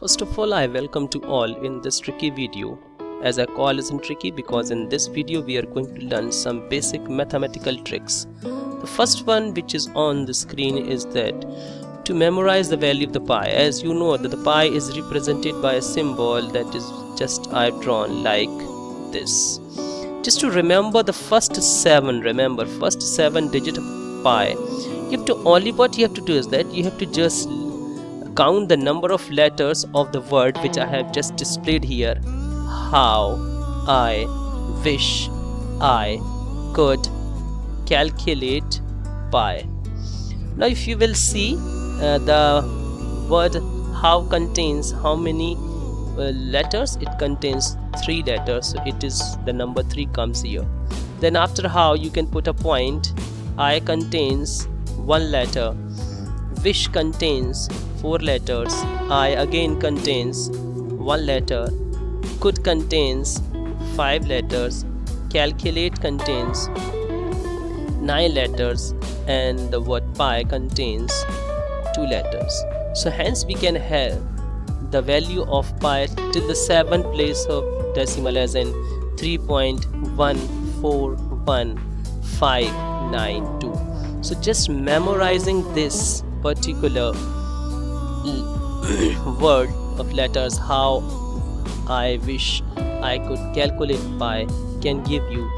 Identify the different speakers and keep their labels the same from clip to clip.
Speaker 1: First of all, I welcome to all in this tricky video. As I call isn't tricky because in this video we are going to learn some basic mathematical tricks. The first one which is on the screen is that to memorize the value of the pi. As you know that the pi is represented by a symbol that is just I've drawn like this. Just to remember the first 7, remember first 7 digit of pi, what you have to do is that you have to just count the number of letters of the word which I have just displayed here. How I wish I could calculate pi. Now if you will see the word how contains how many letters, it contains 3 letters, so it is the number 3 comes here. Then after how you can put a point. I contains 1 letter, wish contains 4 letters, I again contains 1 letter, could contains 5 letters, calculate contains 9 letters, and the word pi contains 2 letters. So hence we can have the value of pi till the 7th place of decimal as in 3.141592. So just memorizing this particular word of letters, how I wish I could calculate pi, can give you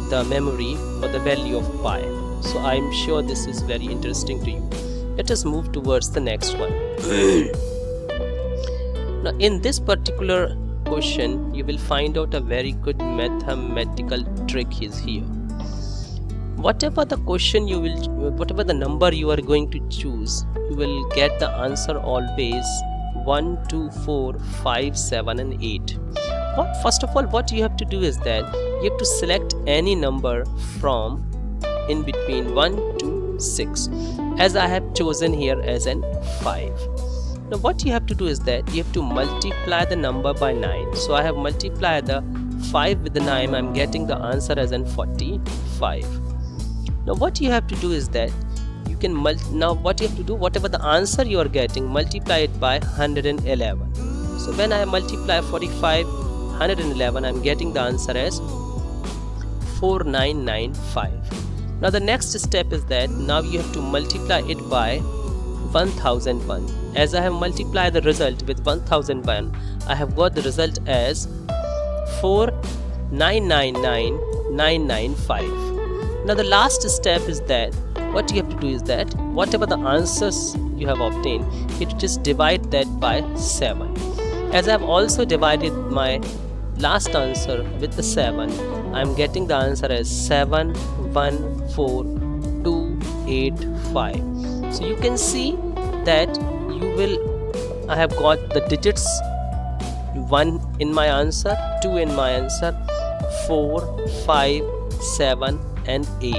Speaker 1: the memory for the value of pi. So I am sure this is very interesting to you. Let us move towards the next one. Now in this particular question you will find out a very good mathematical trick is here. Whatever the question you will, whatever the number you are going to choose, you will get the answer always 1, 2, 4, 5, 7 and 8. First of all what you have to do is that you have to select any number from in between 1 to 6, as I have chosen here as an 5. Now what you have to do is that you have to multiply the number by 9. So I have multiplied the 5 with the 9, I am getting the answer as an 45. Now what you have to do is that you can whatever the answer you are getting, multiply it by 111. So when I multiply 45 111, I am getting the answer as 4995. Now the next step is that now you have to multiply it by 1001. As I have multiplied the result with 1001, I have got the result as 4999995. Now the last step is that what you have to do is that whatever the answers you have obtained, you just divide that by 7. As I have also divided my last answer with the 7, I am getting the answer as 714285. So you can see that I have got the digits 1 in my answer, 2 in my answer, 4, 5, 7 and 8.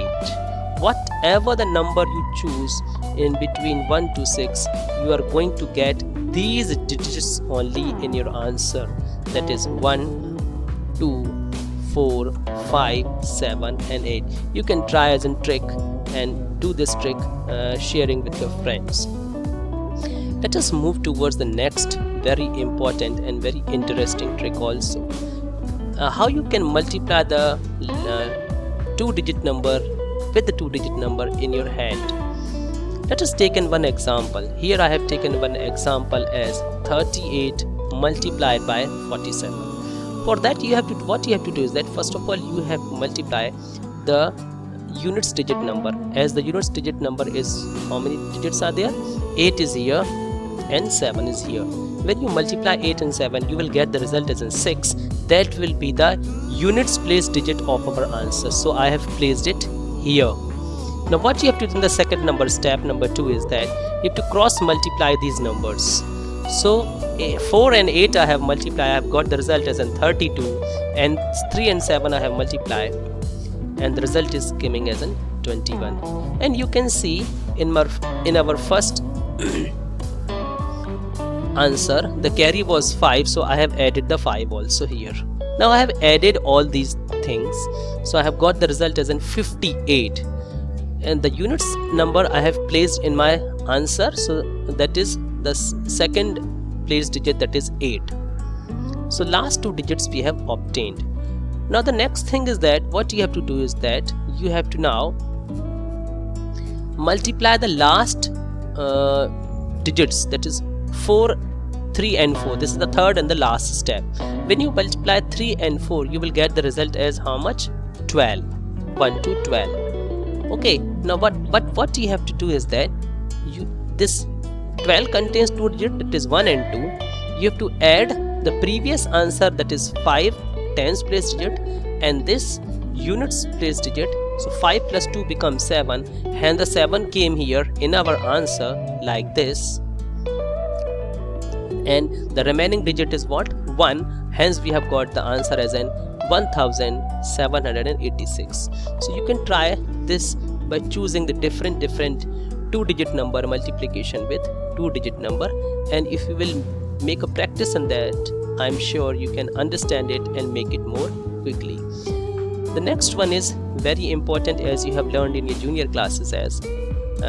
Speaker 1: Whatever the number you choose in between 1 to 6, you are going to get these digits only in your answer, that is 1, 2, 4, 5, 7 and 8. You can try as a trick and do this trick sharing with your friends. Let us move towards the next very important and very interesting trick also. How you can multiply the 2-digit number with the 2-digit number in your hand. Let us take one example. Here I have taken one example as 38 multiplied by 47. For that what you have to do is that first of all you have to multiply the units digit number. As the units digit number is, how many digits are there? 8 is here and 7 is here. When you multiply 8 and 7, you will get the result as in 6. That will be the units place digit of our answer. So I have placed it here. Now what you have to do in the second number, step number 2, is that you have to cross multiply these numbers. So 4 and 8 I have multiplied, I have got the result as in 32, and 3 and 7 I have multiplied and the result is coming as in 21. And you can see in our first answer the carry was 5, so I have added the 5 also here. Now I have added all these things, so I have got the result as in 58, and the units number I have placed in my answer, so that is the second place digit, that is 8. So last 2 digits we have obtained. Now the next thing is that what you have to do is that you have to now multiply the last digits, that is 4, 3 and 4. This is the third and the last step. When you multiply 3 and 4, you will get the result as how much? 12. 1 to 12. Okay, now what you have to do is that this 12 contains 2 digits, that is 1 and 2. You have to add the previous answer, that is 5 tens place digit, and this units place digit. So 5 plus 2 becomes 7, and the 7 came here in our answer like this, and the remaining digit is what? 1, hence we have got the answer as an 1786. So you can try this by choosing the different 2-digit number multiplication with 2-digit number, and if you will make a practice on that, I'm sure you can understand it and make it more quickly. The next one is very important, as you have learned in your junior classes, as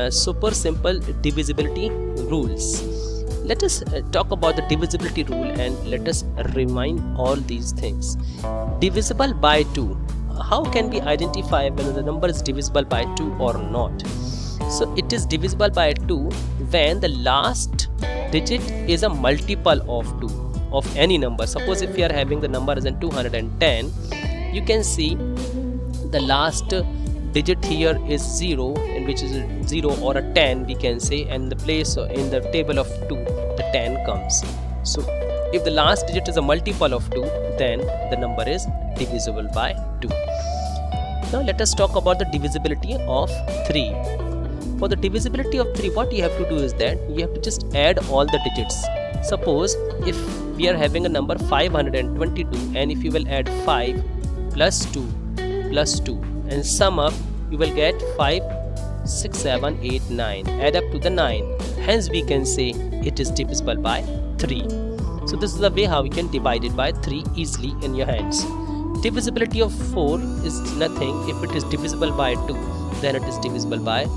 Speaker 1: super simple divisibility rules. Let us talk about the divisibility rule and let us remind all these things. Divisible by 2. How can we identify whether the number is divisible by 2 or not? So it is divisible by 2 when the last digit is a multiple of 2 of any number. Suppose if we are having the number as in 210, you can see the last digit here is 0, and which is 0 or a 10 we can say, and the place in the table of 2 the 10 comes. So if the last digit is a multiple of 2, then the number is divisible by 2. Now let us talk about the divisibility of 3. For the divisibility of 3, what you have to do is that you have to just add all the digits. Suppose if we are having a number 522, and if you will add 5 plus 2 plus 2 and sum up, you will get 5, 6, 7, 8, 9. Add up to the 9. Hence we can say it is divisible by 3. So this is the way how we can divide it by 3 easily in your hands. Divisibility of 4 is nothing. If it is divisible by 2, then it is divisible by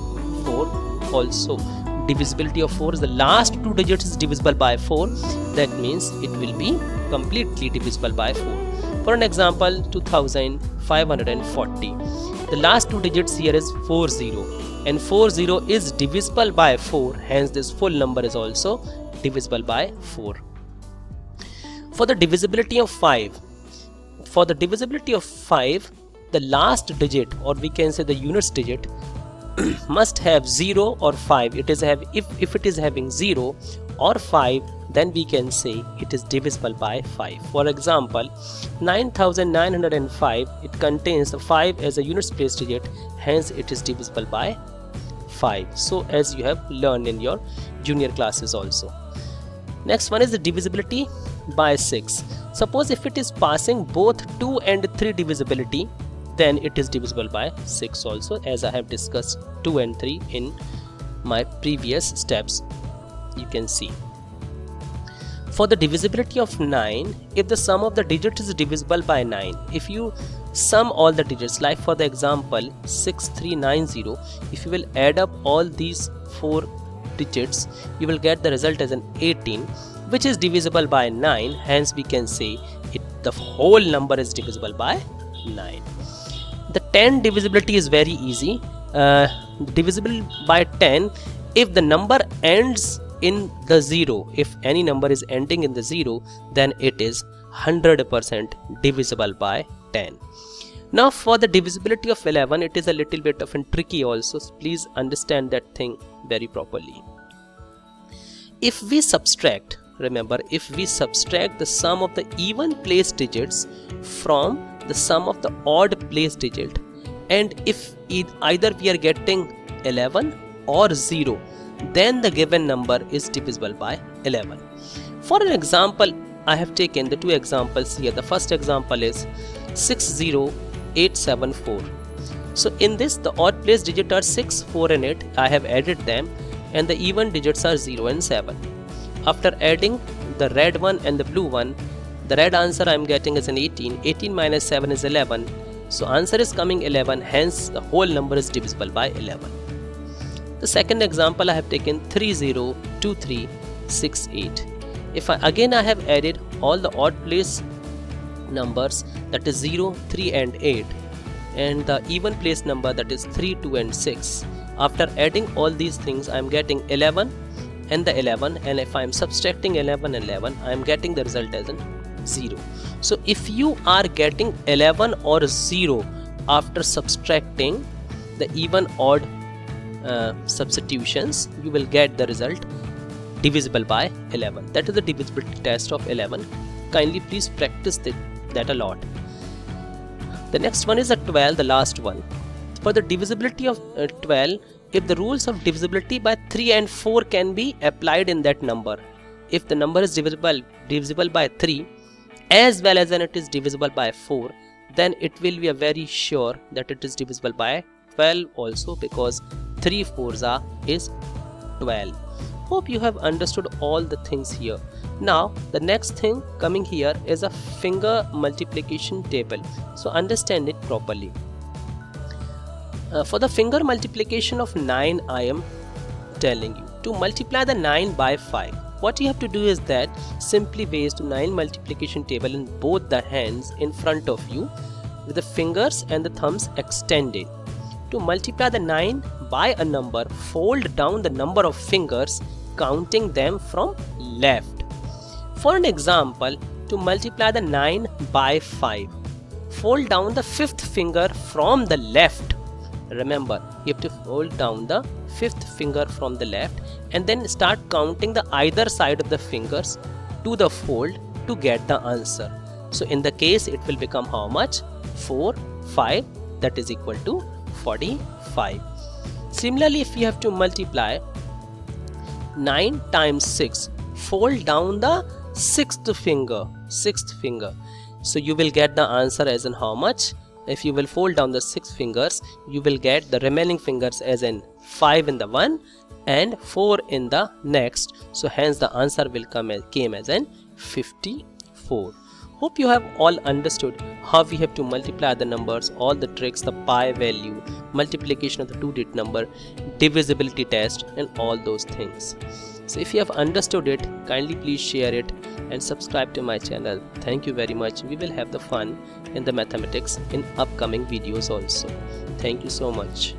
Speaker 1: 4 also. Divisibility of 4 is the last 2 digits is divisible by 4. That means it will be completely divisible by 4. For an example, 2540. The last 2 digits here is 40, and 40 is divisible by 4. Hence this full number is also divisible by 4. For the divisibility of 5, the last digit, or we can say the units digit, must have 0 or 5. It is if it is having 0 or 5, then we can say it is divisible by 5. For example, 9905, it contains the 5 as a units place digit, hence it is divisible by 5. So as you have learned in your junior classes also. Next one is the divisibility by 6. Suppose if it is passing both 2 and 3 divisibility, then it is divisible by 6 also, as I have discussed 2 and 3 in my previous steps, you can see. For the divisibility of 9, if the sum of the digits is divisible by 9, if you sum all the digits, like for the example 6390, if you will add up all these 4 digits, you will get the result as an 18, which is divisible by 9. Hence we can say the whole number is divisible by 9. The 10 divisibility is very easy. Divisible by 10 if the number ends in the 0. If any number is ending in the 0, then it is 100% divisible by 10. Now for the divisibility of 11, it is a little bit of tricky also, so please understand that thing very properly. If we subtract, remember, if we subtract the sum of the even place digits from the sum of the odd place digit, and if either we are getting 11 or 0, then the given number is divisible by 11. For an example, I have taken the 2 examples here. The first example is 60874. So in this, the odd place digit are 6, 4 and 8. I have added them, and the even digits are 0 and 7. After adding the red one and the blue one, the red answer I am getting is an 18. 18 minus 7 is 11. So answer is coming 11. Hence the whole number is divisible by 11. The second example I have taken 302368. If I have added all the odd place numbers, that is 0, 3 and 8, and the even place number, that is 3, 2 and 6. After adding all these things, I am getting 11 and the 11, and if I am subtracting 11 and 11, I am getting the result as 0. So if you are getting 11 or 0 after subtracting the even odd substitutions, you will get the result divisible by 11. That is the divisibility test of 11. Kindly please practice that a lot. The next one is a 12, the last one. For the divisibility of 12, if the rules of divisibility by 3 and 4 can be applied in that number, if the number is divisible by 3 as well as when it is divisible by 4, then it will be a very sure that it is divisible by 12 also, because 3 4s is 12. Hope you have understood all the things here. Now the next thing coming here is a finger multiplication table. So understand it properly. For the finger multiplication of 9, I am telling you to multiply the 9 by 5. What you have to do is that simply paste to 9 multiplication table in both the hands in front of you with the fingers and the thumbs extended. To multiply the 9 by a number, fold down the number of fingers counting them from left. For an example, to multiply the 9 by 5, fold down the 5th finger from the left. Remember, you have to fold down the 5th finger from the left and then start counting the either side of the fingers to the fold to get the answer. So in the case, it will become how much? 4, 5, that is equal to 45. Similarly, if you have to multiply 9 times 6, fold down the 6th finger. So you will get the answer as in how much? If you will fold down the 6 fingers, you will get the remaining fingers as in 5 in the one and 4 in the next. So hence the answer will came as in 54. Hope you have all understood how we have to multiply the numbers, all the tricks, the pi value, multiplication of the 2-digit number, divisibility test, and all those things. So if you have understood it, kindly please share it and subscribe to my channel. Thank you very much. We will have the fun in the mathematics in upcoming videos also. Thank you so much.